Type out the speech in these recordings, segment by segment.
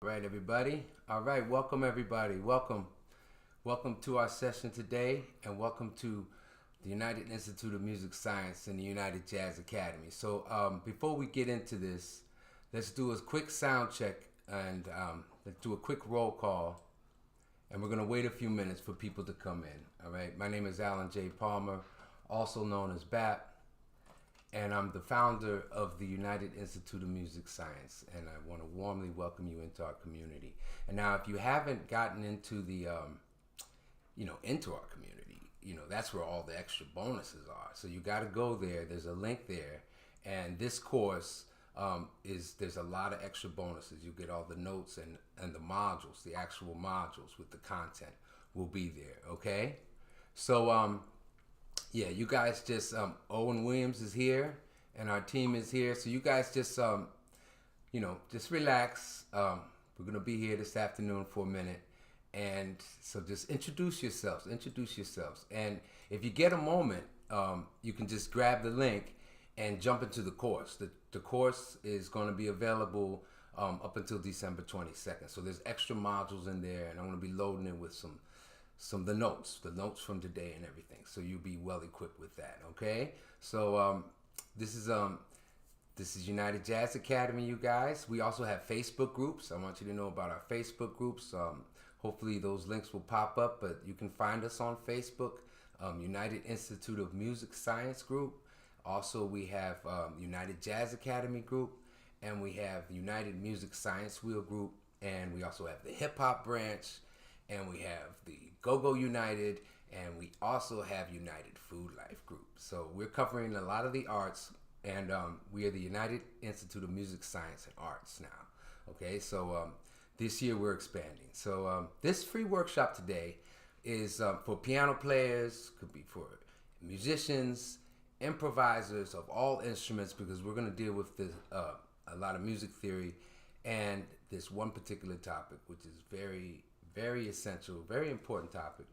All right, everybody. All right, welcome everybody. Welcome to our session today, and welcome to the United Institute of Music Science and the United Jazz Academy. So, before we get into this, let's do a quick sound check and let's do a quick roll call. And we're gonna wait a few minutes for people to come in. All right. My name is Alan J. Palmer, also known as BAP, and I'm the founder of the United Institute of Music Science, and I want to warmly welcome you into our community. And now, if you haven't gotten into into our community, that's where all the extra bonuses are. So you got to go there. There's a link there, and this course there's a lot of extra bonuses. You get all the notes and the modules, the actual modules with the content will be there. Okay, so yeah, you guys just Owen Williams is here and our team is here. So you guys just just relax. We're gonna be here this afternoon for a minute, and so just introduce yourselves. Introduce yourselves, and if you get a moment, you can just grab the link and jump into the course. The course is going to be available up until December 22nd. So there's extra modules in there, and I'm going to be loading it with some the notes from today and everything. So you'll be well equipped with that. Okay. So this is United Jazz Academy, you guys. We also have Facebook groups. I want you to know about our Facebook groups. Hopefully those links will pop up, but you can find us on Facebook, United Institute of Music Science group. Also, we have United Jazz Academy group, and we have the United Music Science Wheel group, and we also have the Hip Hop branch, and we have the Go-Go United, and we also have United Food Life group. So we're covering a lot of the arts, and we are the United Institute of Music Science and Arts now. Okay, so this year we're expanding. So this free workshop today is for piano players, could be for musicians, improvisers of all instruments, because we're going to deal with this a lot of music theory and this one particular topic, which is very, very essential, very important topic,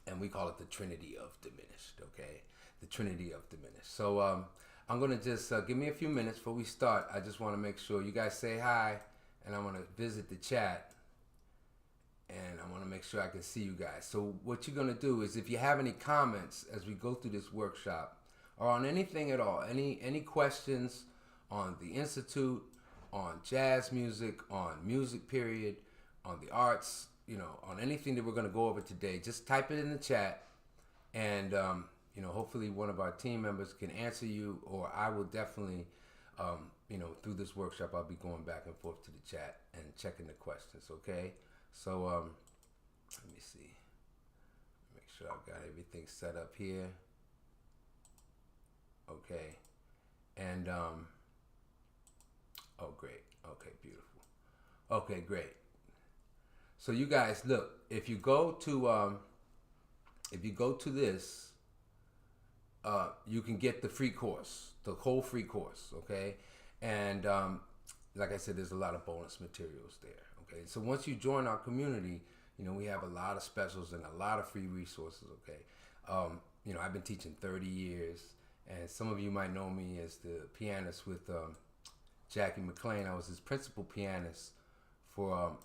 and we call it the Trinity of Diminished. Okay, the Trinity of Diminished. So I'm going to just give me a few minutes before we start. I just want to make sure you guys say hi, and I want to visit the chat, and I want to make sure I can see you guys. So what you're going to do is, if you have any comments as we go through this workshop, or on anything at all, any questions on the Institute, on jazz music, on music period, on the arts, on anything that we're going to go over today, just type it in the chat, and hopefully one of our team members can answer you, or I will definitely, through this workshop, I'll be going back and forth to the chat and checking the questions. Okay, so let me see, make sure I've got everything set up here. Okay, and oh great, okay, beautiful, okay, great. So you guys, look, if you go to this, you can get the free course, the whole free course. Okay, and like I said, there's a lot of bonus materials there. Okay, so once you join our community, we have a lot of specials and a lot of free resources. Okay, I've been teaching 30 years. And some of you might know me as the pianist with Jackie McLean. I was his principal pianist for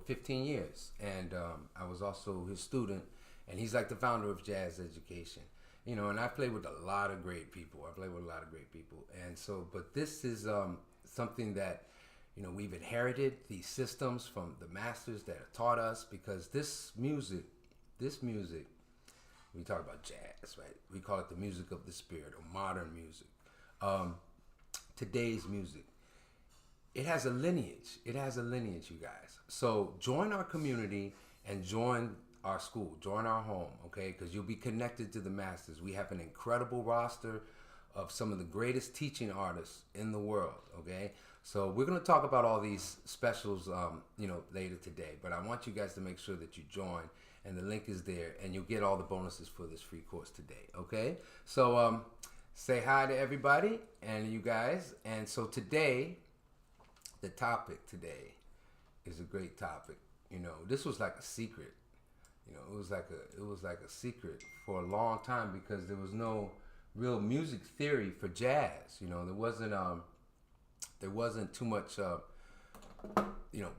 15 years, and I was also his student. And he's like the founder of Jazz Education, And I played with a lot of great people. And so, but this is something that we've inherited these systems from the masters that have taught us, because this music. We talk about jazz, right? We call it the music of the spirit, or modern music. Today's music. It has a lineage. You guys. So join our community and join our school. Join our home, okay? Because you'll be connected to the masters. We have an incredible roster of some of the greatest teaching artists in the world, okay? So we're going to talk about all these specials, later today. But I want you guys to make sure that you join. And the link is there, and you'll get all the bonuses for this free course today, okay? So say hi to everybody and you guys. And so today, the topic today is a great topic. This was like a secret. It was like a secret for a long time, because there was no real music theory for jazz. There wasn't too much you know,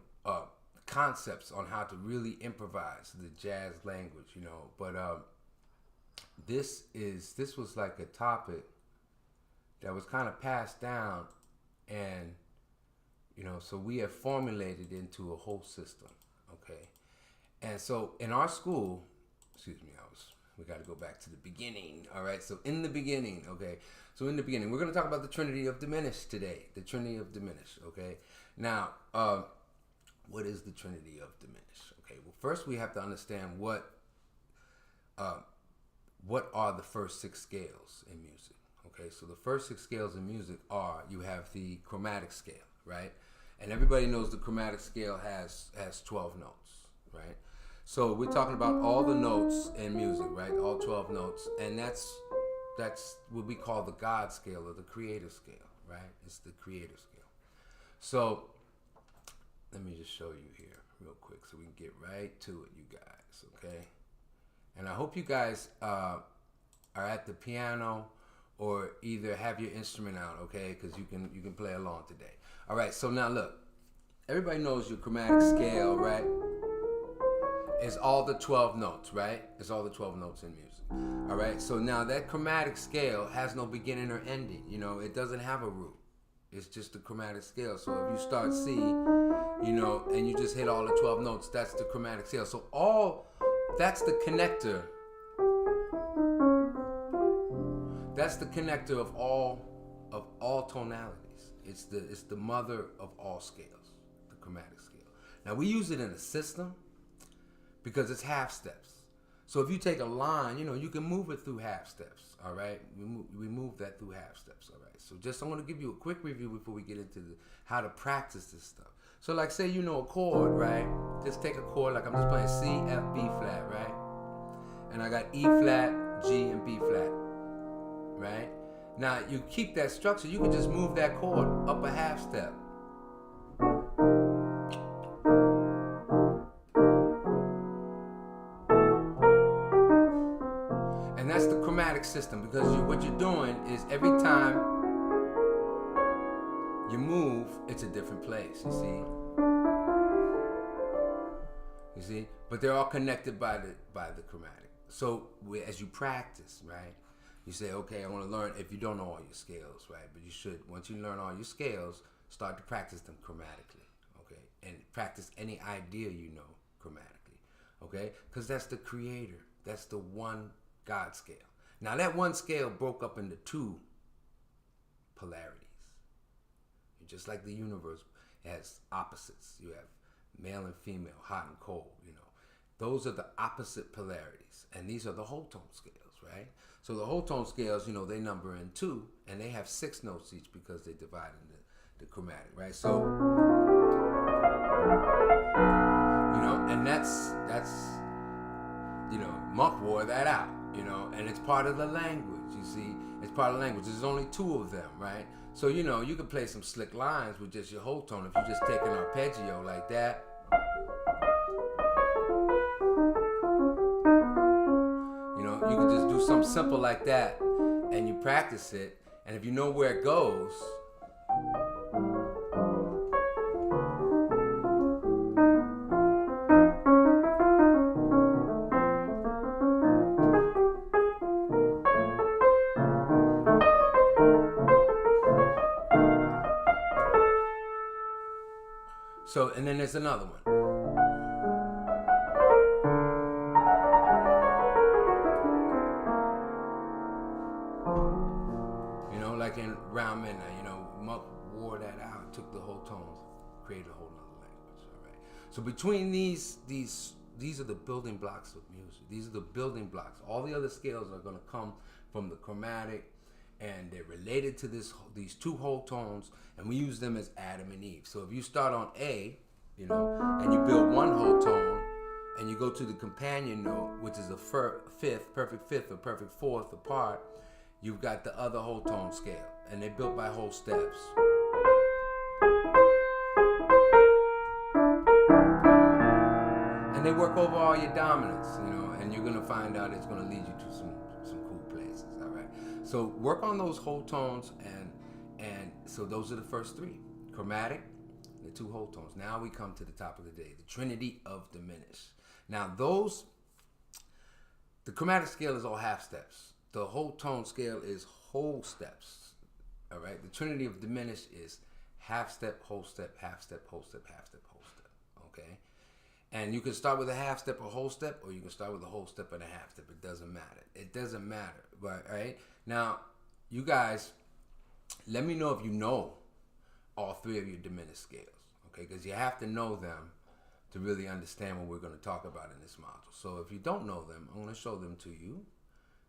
concepts on how to really improvise the jazz language, you know. But this was like a topic that was kind of passed down, and you know, so we have formulated into a whole system, okay. And so in our school, excuse me, we got to go back to the beginning, all right. So in the beginning, okay. So in the beginning, we're going to talk about the Trinity of Diminish today, the Trinity of Diminish, okay. Now, what is the Trinity of Diminish? Okay, well, first we have to understand what are the first 6 scales in music. Okay, so the first 6 scales in music are, you have the chromatic scale, right? And everybody knows the chromatic scale has 12 notes, right? So we're talking about all the notes in music, right? All 12 notes, and that's what we call the God scale or the creator scale, right? It's the creator scale. So let me just show you here real quick so we can get right to it, you guys, okay? And I hope you guys are at the piano or either have your instrument out, okay? Because you can play along today. All right, so now look. Everybody knows your chromatic scale, right? It's all the 12 notes, right? It's all the 12 notes in music. All right, so now that chromatic scale has no beginning or ending. You know, it doesn't have a root. It's just the chromatic scale. So if you start C, you know, and you just hit all the 12 notes, that's the chromatic scale. So that's the connector. That's the connector of all tonalities. It's the mother of all scales, the chromatic scale. Now we use it in a system because it's half steps. So if you take a line, you know, you can move it through half steps. All right, we move that through half steps. All right. So just I'm going to give you a quick review before we get into how to practice this stuff. So like say you know a chord, right? Just take a chord like I'm just playing C, F, B flat, right? And I got E flat, G, and B flat, right? Now you keep that structure. You can just move that chord up a half step. And that's the chromatic system, because what you're doing is every time you move, it's a different place, you see? You see? But they're all connected by the chromatic. So as you practice, right? You say, okay, I want to learn, if you don't know all your scales, right? But you should, once you learn all your scales, start to practice them chromatically, okay? And practice any idea you know chromatically, okay? Because that's the creator. That's the one God scale. Now that one scale broke up into 2 polarities. Just like the universe has opposites. You have male and female, hot and cold, you know. Those are the opposite polarities. And these are the whole tone scales, right? So the whole tone scales, you know, they number in 2, and they have 6 notes each because they divide into the chromatic, right? So, you know, and that's you know, Monk wore that out, you know, and it's part of the language, you see. It's part of the language. There's only 2 of them, right? So, you know, you can play some slick lines with just your whole tone if you just take an arpeggio like that. You know, you can just do something simple like that and you practice it. And if you know where it goes, so, and then there's another one. You know, like in Round Midnight, you know, Monk wore that out, took the whole tones, created a whole nother language, all right? So between these are the building blocks of music. These are the building blocks. All the other scales are gonna come from the chromatic, and they're related to these 2 whole tones, and we use them as Adam and Eve. So if you start on A, you know, and you build one whole tone, and you go to the companion note, which is a fifth, perfect fifth or perfect fourth apart, you've got the other whole tone scale, and they're built by whole steps. And they work over all your dominants, you know, and you're gonna find out it's gonna lead you to some cool places, all right? So work on those whole tones, and so those are the first 3. Chromatic, the two whole tones. Now we come to the top of the day, the Trinity of Diminish. Now the chromatic scale is all half steps. The whole tone scale is whole steps. All right. The Trinity of Diminish is half step, whole step, half step, whole step, half step, whole step. Okay. And you can start with a half step or whole step, or you can start with a whole step and a half step. It doesn't matter. It doesn't matter. But all right. Now, you guys, let me know if you know all three of your diminished scales. Okay, because you have to know them to really understand what we're going to talk about in this module. So if you don't know them, I'm going to show them to you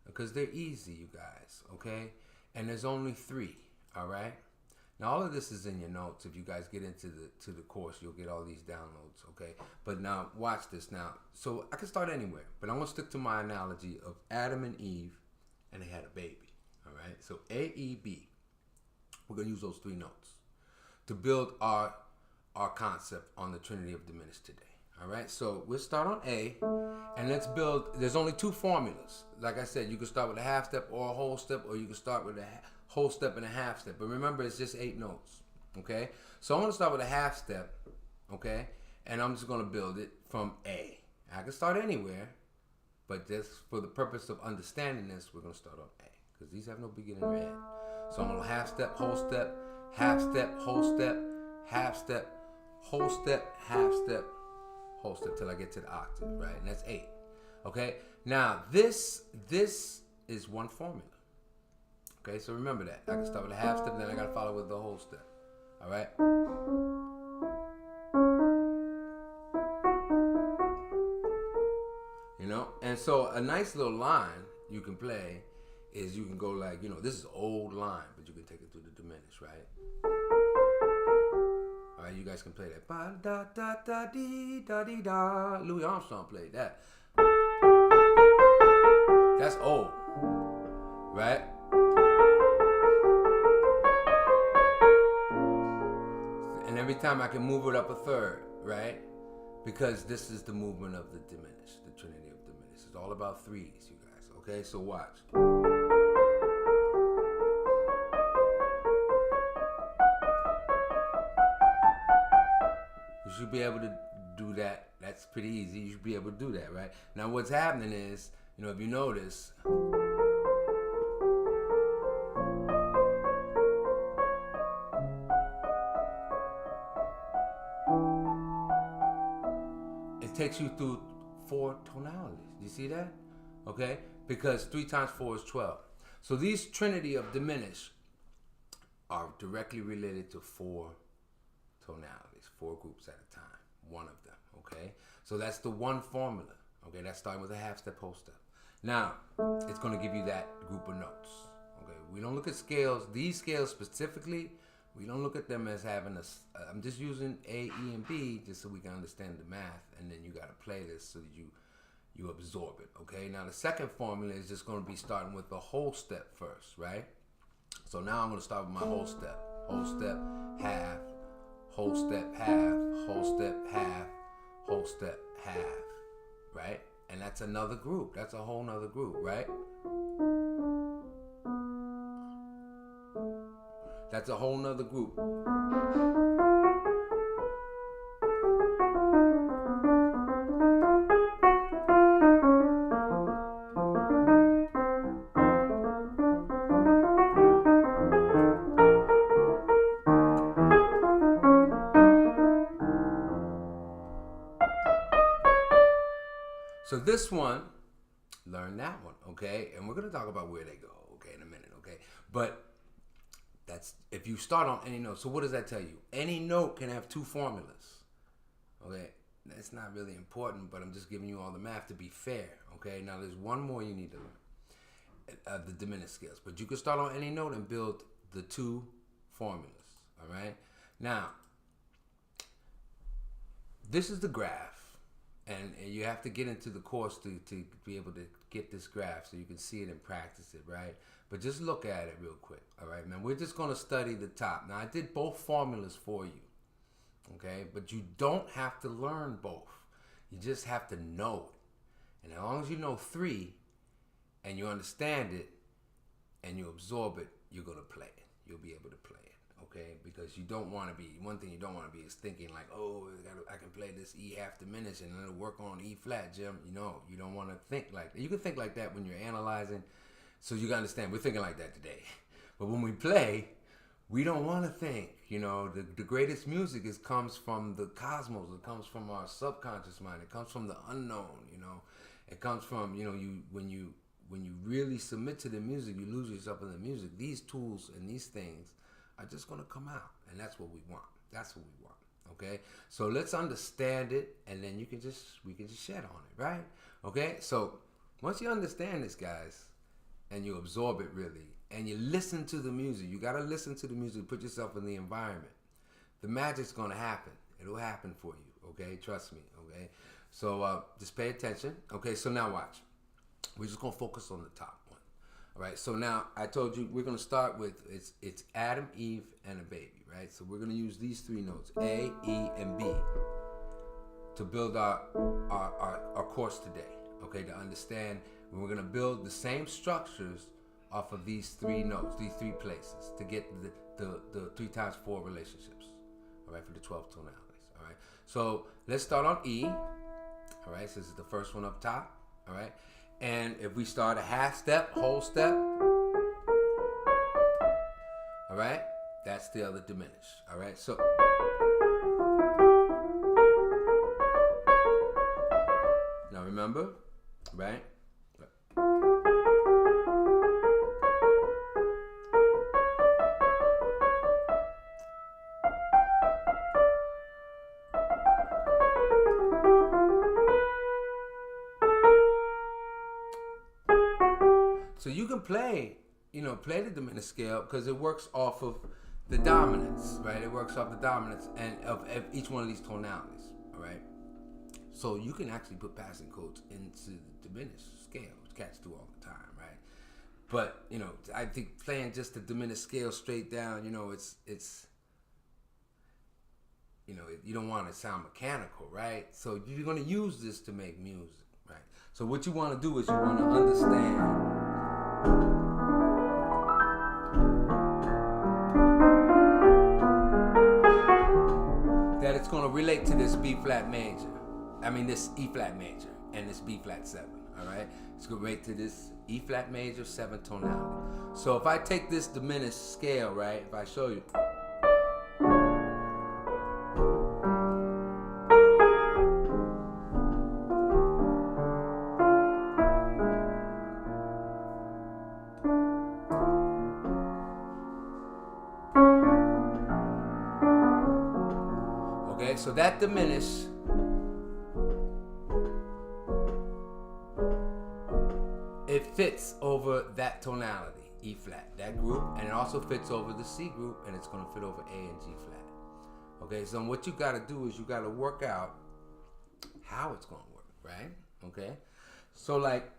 because they're easy, you guys, okay? And there's only three, all right? Now, all of this is in your notes. If you guys get into the course, you'll get all these downloads, okay? But now, watch this now. So I can start anywhere, but I'm going to stick to my analogy of Adam and Eve, and they had a baby, all right? So A, E, B. We're going to use those three notes to build our concept on the Trinity of Diminished today. All right, so we'll start on A, and let's build. There's only two formulas. Like I said, you can start with a half step or a whole step, or you can start with a whole step and a half step. But remember, it's just 8 notes. Okay, so I'm going to start with a half step. Okay, and I'm just going to build it from A. I can start anywhere, but just for the purpose of understanding this, we're going to start on A because these have no beginning or end. So I'm going to half step, whole step, half step, whole step, half step, whole step, half step, whole step till I get to the octave, right? And that's 8. Okay? Now, this is one formula. Okay? So remember that. I can start with a half step, then I got to follow with the whole step. All right? You know? And so a nice little line you can play is you can go like, this is old line, but you can take it through the diminished, right? All right, you guys can play that. Ba da da da dee da dee da. Louis Armstrong played that. That's old, right? And every time I can move it up a third, right? Because this is the movement of the diminished, the Trinity of Diminished. It's all about threes, you guys. Okay, so watch. You should be able to do that. That's pretty easy. You should be able to do that, right? Now, what's happening is, if you notice, it takes you through 4 tonalities. You see that? Okay? Because 3 times 4 is 12. So these Trinity of Diminish are directly related to 4 tonalities, 4 groups at a time, one of them, okay? So that's the one formula, okay? That's starting with a half step, whole step. Now, it's going to give you that group of notes, okay? We don't look at scales. These scales specifically, we don't look at them as having I'm just using A, E, and B just so we can understand the math, and then you got to play this so that you absorb it, okay? Now, the second formula is just going to be starting with the whole step first, right? So now I'm going to start with my whole step, half, whole step, half, whole step, half, whole step, half, right? And that's another group. That's a whole nother group, right? That's a whole nother group. So this one, learn that one, okay? And we're going to talk about where they go, okay, in a minute, okay? But that's if you start on any note. So what does that tell you? Any note can have 2 formulas, okay? That's not really important, but I'm just giving you all the math to be fair, okay? Now there's one more you need to learn, the diminished scales. But you can start on any note and build the 2 formulas, all right? Now, this is the graph. And you have to get into the course to be able to get this graph so you can see it and practice it, right? But just look at it real quick, all right? Now, we're just going to study the top. Now, I did both formulas for you, okay? But you don't have to learn both. You just have to know it. And as long as you know 3 and you understand it and you absorb it, you're going to play it. You'll be able to play it, okay? Because you don't want to be, one thing you don't want to be is thinking like, oh, I can play this E half diminished and it'll work on E flat, Jim. You don't want to think like that. You can think like that when you're analyzing, so you can understand, we're thinking like that today. But when we play, we don't want to think. The greatest music comes from the cosmos. It comes from our subconscious mind. It comes from the unknown. It comes from when you really submit to the music, you lose yourself in the music. These tools and these things are just gonna come out, and that's what we want. That's what we want. Okay, so let's understand it, and then we can just shed on it, right? Okay, so once you understand this, guys, and you absorb it really, and you listen to the music, you gotta listen to the music, put yourself in the environment. The magic's gonna happen. It'll happen for you. Okay, trust me. Okay, so just pay attention. Okay, so now watch. We're just gonna focus on the top one. All right. So now I told you we're gonna start with it's Adam, Eve, and a baby. Right. So we're gonna use these three notes, A, E, and B, to build our course today. Okay. To understand, we're gonna build the same structures off of these three notes, these three places, to get the 3 times 4 relationships. All right, for the 12 tonalities. All right. So let's start on E. All right. So this is the first one up top. All right. And if we start a half step, whole step, all right, that's the other diminished. All right, so now remember, right? So you can play the diminished scale because it works off of the dominance, right? It works off the dominance and of each one of these tonalities, all right? So you can actually put passing codes into the diminished scale, which cats do all the time, right? But, I think playing just the diminished scale straight down, it's you don't want to sound mechanical, right? So you're going to use this to make music, right? So what you want to do is you want to understand that it's going to relate to this B flat major. This E flat major and this B flat 7. All right, it's going to relate to this E flat major 7 tonality. So if I take this diminished scale, right? If I show you. So that diminished it fits over that tonality, E flat, that group, and it also fits over the C group, and it's going to fit over A and G flat. Okay, so what you got to do is you got to work out how it's going to work, right? Okay, so like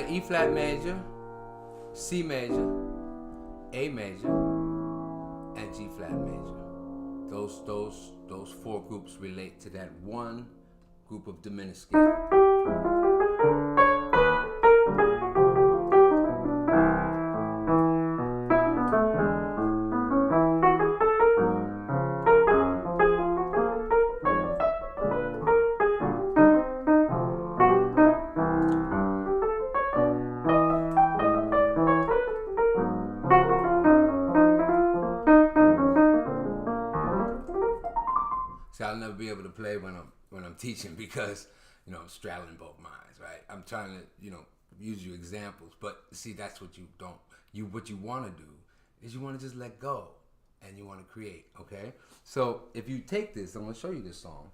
E flat major, C major, A major, and G flat major. Those 4 groups relate to that one group of diminished scale. I'll never be able to play when I'm teaching because I'm straddling both minds, right? I'm trying to use you examples, but see, that's what you don't. What you want to do is you want to just let go and you want to create. Okay, so if you take this, I'm going to show you this song.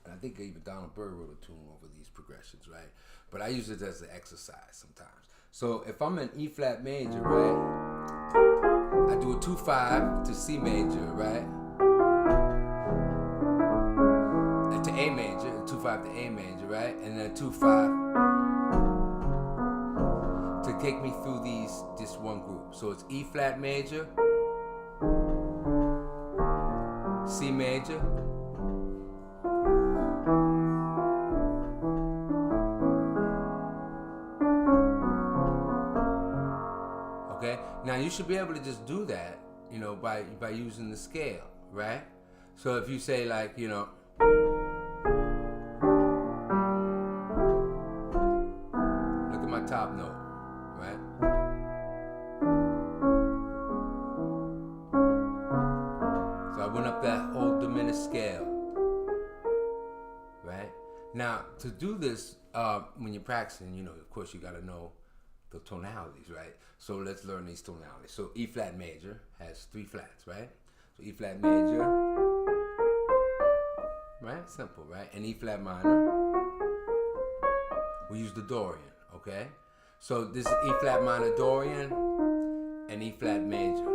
And I think even Donald Byrd wrote a tune over these progressions, right? But I use it as an exercise sometimes. So if I'm in E flat major, right, I do a 2-5 to C major, right? To A major, 2-5 to A major, right? And then a 2-5 to take me through this one group. So it's E flat major, major. Okay, now you should be able to just do that, you know, by using the scale, right? So if you say like, you know, look at my top note, right? So I went up that whole diminished scale, right? Now to do this, when you're practicing, you know, of course you got to know the tonalities, right? So let's learn these tonalities. So E flat major has 3 flats, right? So E flat major, right? Simple, right? And E flat minor, we use the Dorian, okay? So this is E flat minor Dorian and E flat major,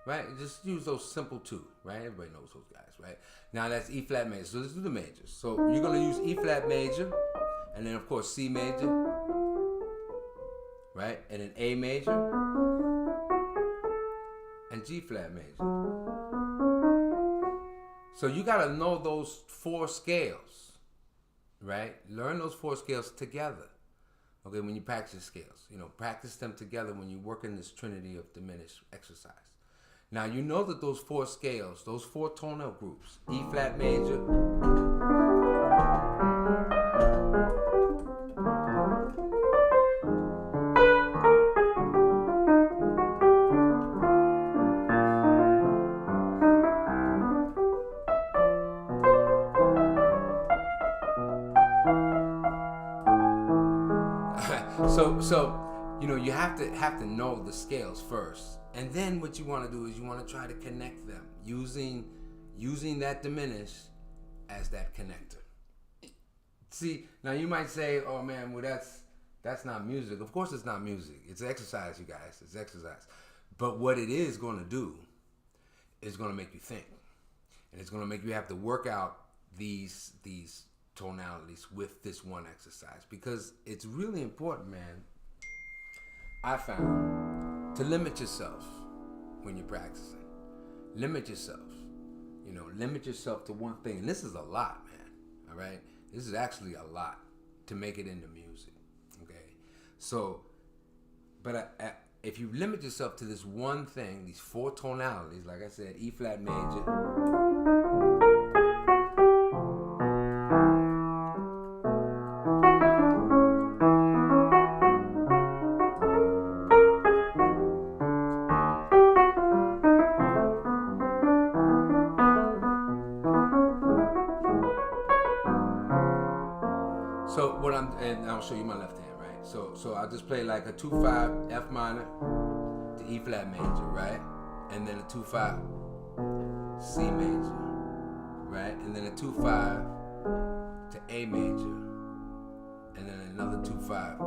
right? Just use those simple 2, right? Everybody knows those guys, right? Now that's E flat major. So let's do the majors. So you're gonna use E flat major, and then of course C major, right? And then A major and G flat major. So you gotta know those 4 scales, right? Learn those 4 scales together. Okay, when you practice scales, you know, practice them together when you work in this Trinity of Diminished exercise. Now you know that those 4 scales, those 4 tonal groups, E flat major, so you know, you have to know the scales first, and then what you want to do is you want to try to connect them using that diminished as that connector. See, now you might say, oh man, well that's not music. Of course it's not music. It's exercise, you guys. It's exercise. But what it is going to do is going to make you think, and it's going to make you have to work out these tonalities with this one exercise, because it's really important, man. I found to limit yourself when you're practicing. Limit yourself. You know, limit yourself to one thing. And this is a lot, man. All right? This is actually a lot to make it into music. Okay? So, but if you limit yourself to this one thing, these 4 tonalities, like I said, E flat major, so what and I'll show you my left hand, right? So I'll just play like a 2-5 F minor to E flat major, right? And then a 2-5 C major, right? And then a 2-5 to A major, and then another 2-5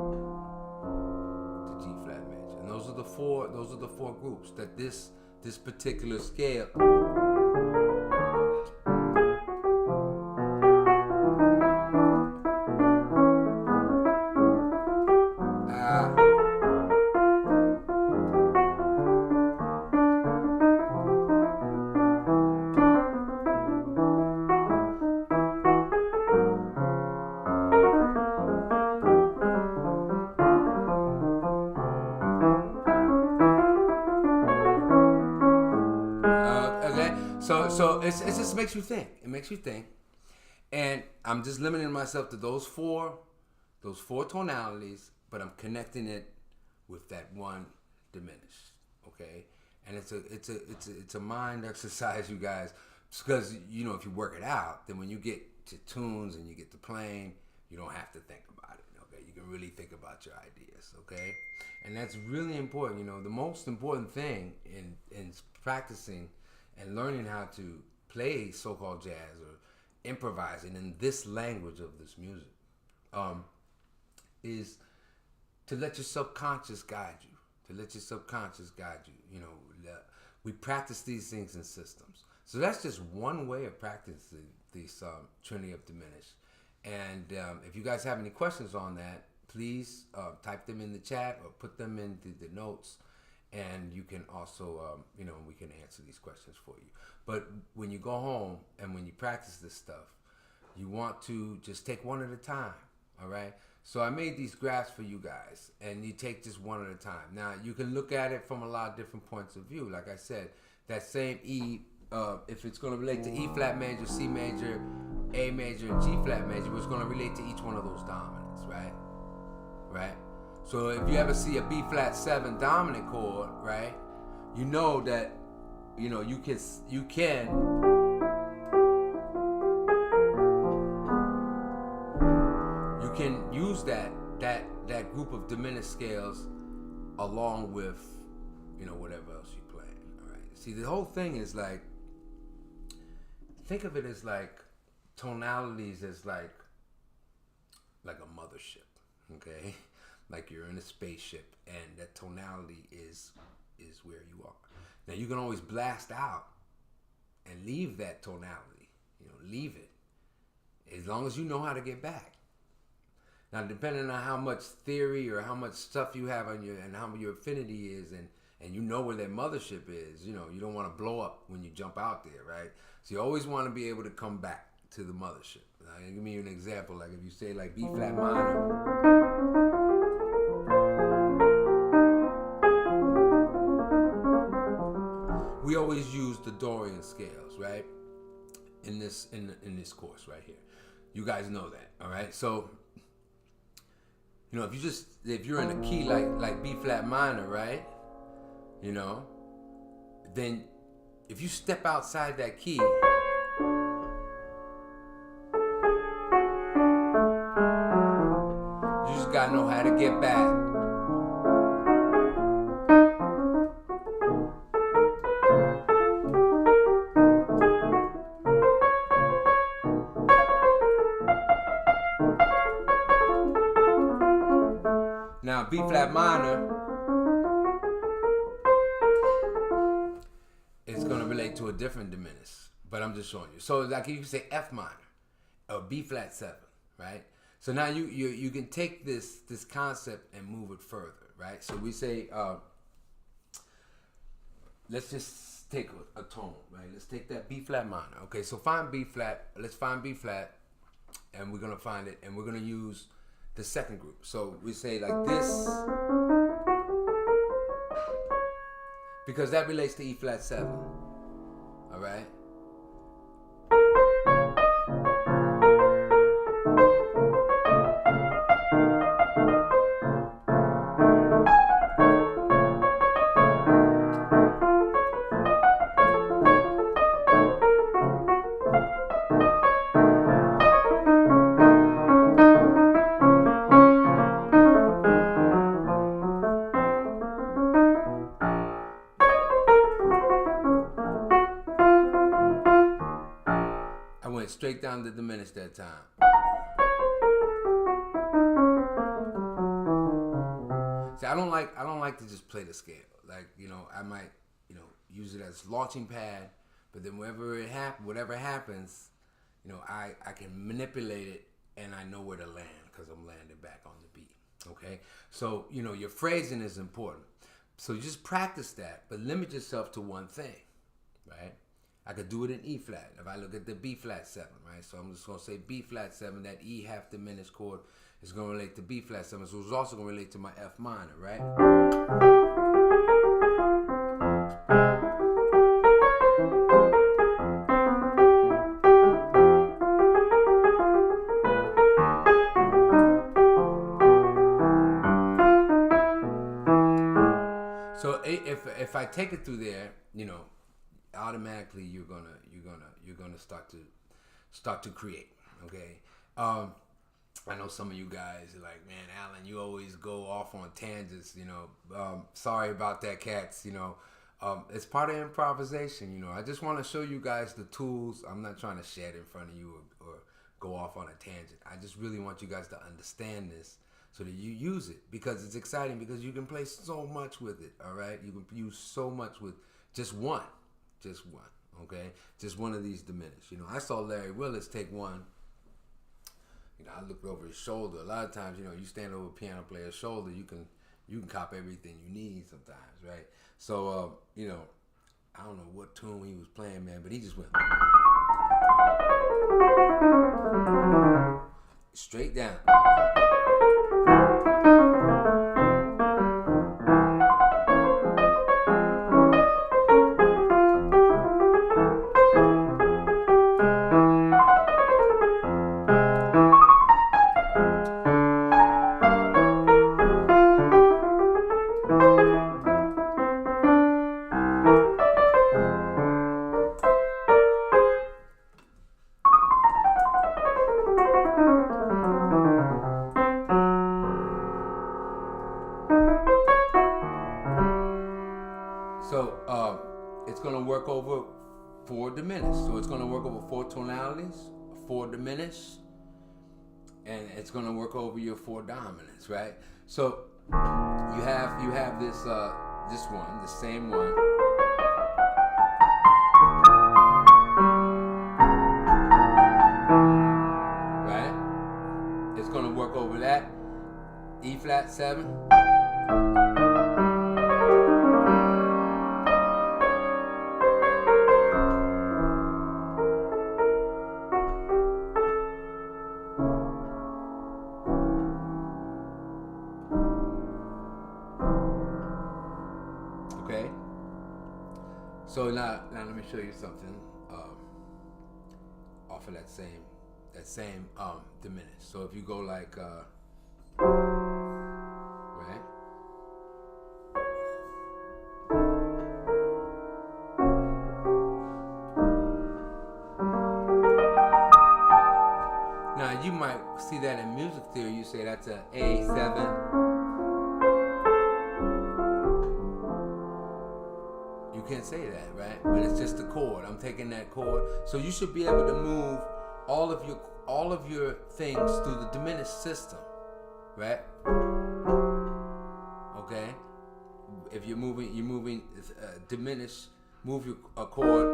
to G flat major. And those are the four groups that this particular scale So it just makes you think. It makes you think. And I'm just limiting myself to those four tonalities, but I'm connecting it with that one diminished. Okay? And it's a mind exercise, you guys. Because, you know, if you work it out, then when you get to tunes and you get to playing, you don't have to think about it. Okay? You can really think about your ideas. Okay? And that's really important. You know, the most important thing in practicing and learning how to play so-called jazz or improvising in this language of this music is to let your subconscious guide you. To let your subconscious guide you. You know, we practice these things in systems. So that's just one way of practicing these Trinity of Diminish. And if you guys have any questions on that, please type them in the chat or put them in the notes. and you can also, we can answer these questions for you. But when you go home and when you practice this stuff, you want to just take one at a time, all right? So I made these graphs for you guys, and you take just one at a time. Now, you can look at it from a lot of different points of view. Like I said, that same E, if it's going to relate to E flat major, C major, A major, and G flat major, it's going to relate to each one of those dominants, right? Right? So if you ever see a B flat 7 dominant chord, right, you know that, you can use that group of diminished scales along with, whatever else you play. All right. See, the whole thing is like, think of it as like tonalities as like a mothership, okay? Like you're in a spaceship, and that tonality is where you are. Now you can always blast out and leave that tonality, leave it, as long as you know how to get back. Now, depending on how much theory or how much stuff you have on and how your affinity is, and you know where that mothership is, you don't want to blow up when you jump out there, right? So you always want to be able to come back to the mothership. Now, give me an example. Like if you say like B flat minor. We always use the Dorian Scales, right? In this course right here. You guys know that, all right? So, if you're in a key like B flat minor, right? Then if you step outside that key, you just gotta know how to get back. Now, B flat minor is going to relate to a different diminished, but I'm just showing you. So, like you can say F minor or B flat 7, right? So now you can take this concept and move it further, right? So we say, let's just take a tone, right? Let's take that B flat minor. Okay, so find B flat. Let's find B flat, and we're going to find it, and we're going to use the second group. So we say like this, because that relates to E flat 7. All right? Straight down to diminish that time. See, I don't like to just play the scale. Like, I might, use it as launching pad, but then whatever happens, I can manipulate it, and I know where to land because I'm landing back on the beat. Okay? So, your phrasing is important. So just practice that, but limit yourself to one thing, right? I could do it in E flat. If I look at the B flat 7, right? So I'm just going to say B flat 7. That E half diminished chord is going to relate to B flat 7. So it's also going to relate to my F minor, right? So if I take it through there, automatically you're gonna start to create. Okay. I know some of you guys are like, man, Alan, you always go off on tangents. Sorry about that, cats. It's part of improvisation. I just want to show you guys the tools. I'm not trying to shed in front of you or go off on a tangent. I just really want you guys to understand this so that you use it, because it's exciting, because you can play so much with it. All right, you can use so much with just one. Okay? Just one of these diminished. I saw Larry Willis take one. I looked over his shoulder. A lot of times, you stand over a piano player's shoulder, you can you can cop everything you need sometimes, right? So you know, I don't know what tune he was playing, man, but he just went straight down. So it's going to work over 4 diminished. So it's going to work over 4 tonalities, 4 diminished, and it's going to work over your 4 dominants, right? So you have this one, the same one. Right? It's going to work over that E flat 7. Okay. So now let me show you something off of that same diminished. So if you go like right. Now you might see that in music theory. You say that's a A7. You can't say that, right? But it's just a chord. I'm taking that chord. So you should be able to move all of your things through the diminished system, right? Okay. If you're moving diminished, move your chord.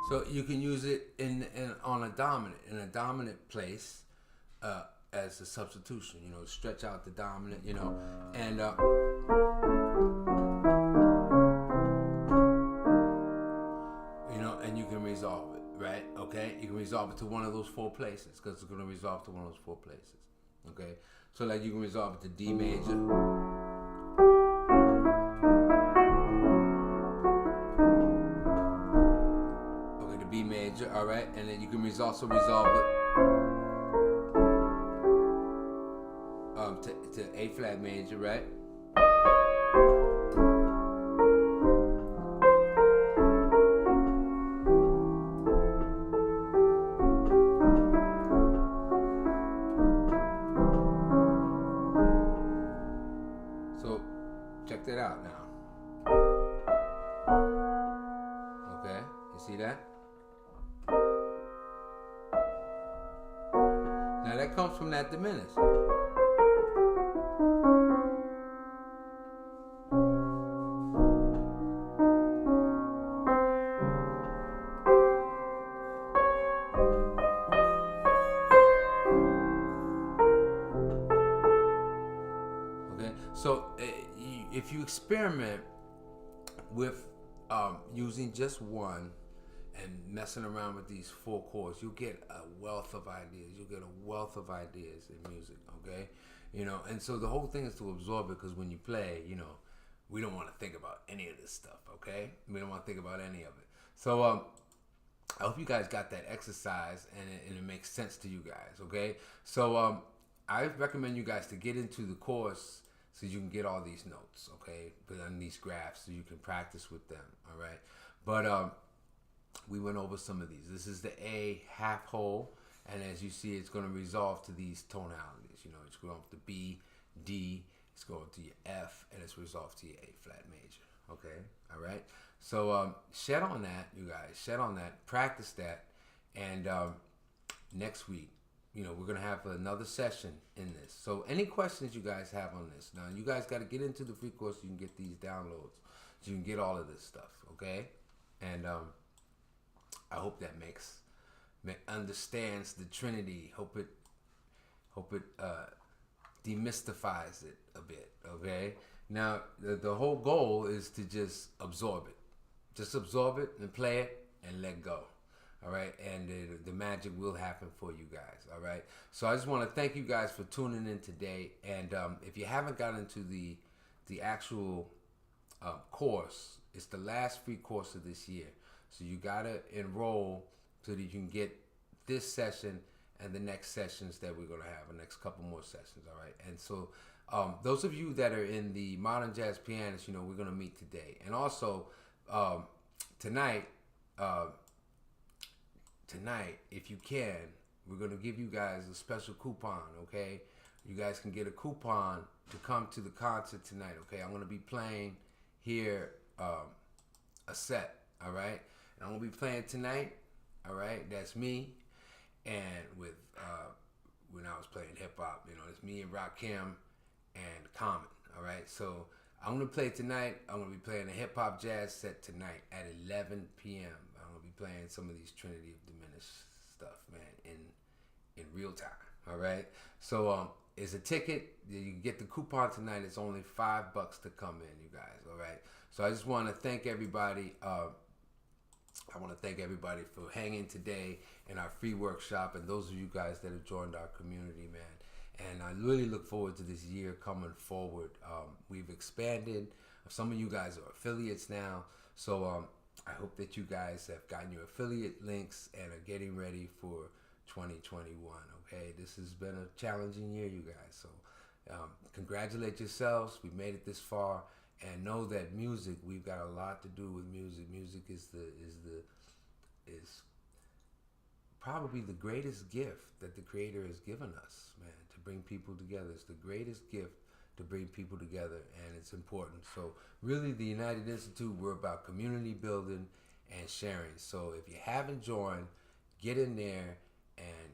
So you can use it in a dominant place as a substitution. You know, stretch out the dominant. You know, and you know, and you can resolve it, right? Okay, you can resolve it to one of those 4 places because it's going to resolve to one of those 4 places. Okay, so like you can resolve it to D major. B major, all right, and then you can also resolve it to A flat major, right? So check that out now. Okay, you see that? Now that comes from that diminished. Okay, so if you experiment with using just one and messing around with these 4 chords, you'll get a wealth of ideas. You'll get a wealth of ideas in music, okay? you know. And so the whole thing is to absorb it, because when you play, you know, we don't want to think about any of this stuff, okay? We don't want to think about any of it. So I hope you guys got that exercise and it makes sense to you guys, okay? So I recommend you guys to get into the course so you can get all these notes, okay? Put on these graphs so you can practice with them, all right? But we went over some of these. This is the A half whole, and as you see, it's going to resolve to these tonalities. You know, it's going to B, D, it's going to your F, and it's resolved to your A flat major, okay? All right? So shed on that, you guys. Shed on that. Practice that. And next week, you know, we're going to have another session in this. So any questions you guys have on this, now you guys got to get into the free course so you can get these downloads. So you can get all of this stuff, okay? And I hope that understands the Trinity. Hope it demystifies it a bit, okay? Now, the whole goal is to just absorb it. Just absorb it and play it and let go. All right, and the magic will happen for you guys. All right, so I just want to thank you guys for tuning in today. And if you haven't gotten into the actual course, it's the last free course of this year. So you gotta enroll so that you can get this session and the next sessions that we're gonna have, the next couple more sessions. All right, and so those of you that are in the modern jazz pianist, you know, we're gonna meet today, and also tonight. Tonight, if you can, we're going to give you guys a special coupon, okay? You guys can get a coupon to come to the concert tonight, okay? I'm going to be playing here a set, all right? And I'm going to be playing tonight, all right? That's me. And with when I was playing hip-hop, you know, it's me and Rakim and Common, all right? So I'm going to play tonight. I'm going to be playing a hip-hop jazz set tonight at 11 p.m. Playing some of these Trinity of Diminished stuff, man, in real time. All right. So it's a ticket. You can get the coupon tonight. It's only $5 to come in, you guys. All right. So I just want to thank everybody. I want to thank everybody for hanging today in our free workshop, and those of you guys that have joined our community, man. And I really look forward to this year coming forward. We've expanded. Some of you guys are affiliates now. So I hope that you guys have gotten your affiliate links and are getting ready for 2021, okay? This has been a challenging year, you guys. So congratulate yourselves. We made it this far. And know that music, we've got a lot to do with music. Music is probably the greatest gift that the Creator has given us, man, to bring people together. It's the greatest gift to bring people together, and it's important. So really, the United Institute, we're about community building and sharing. So if you haven't joined, get in there and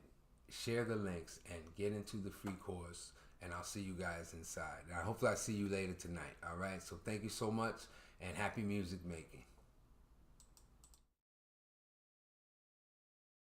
share the links and get into the free course, and I'll see you guys inside. Now, hopefully I see you later tonight, all right? So thank you so much, and happy music making.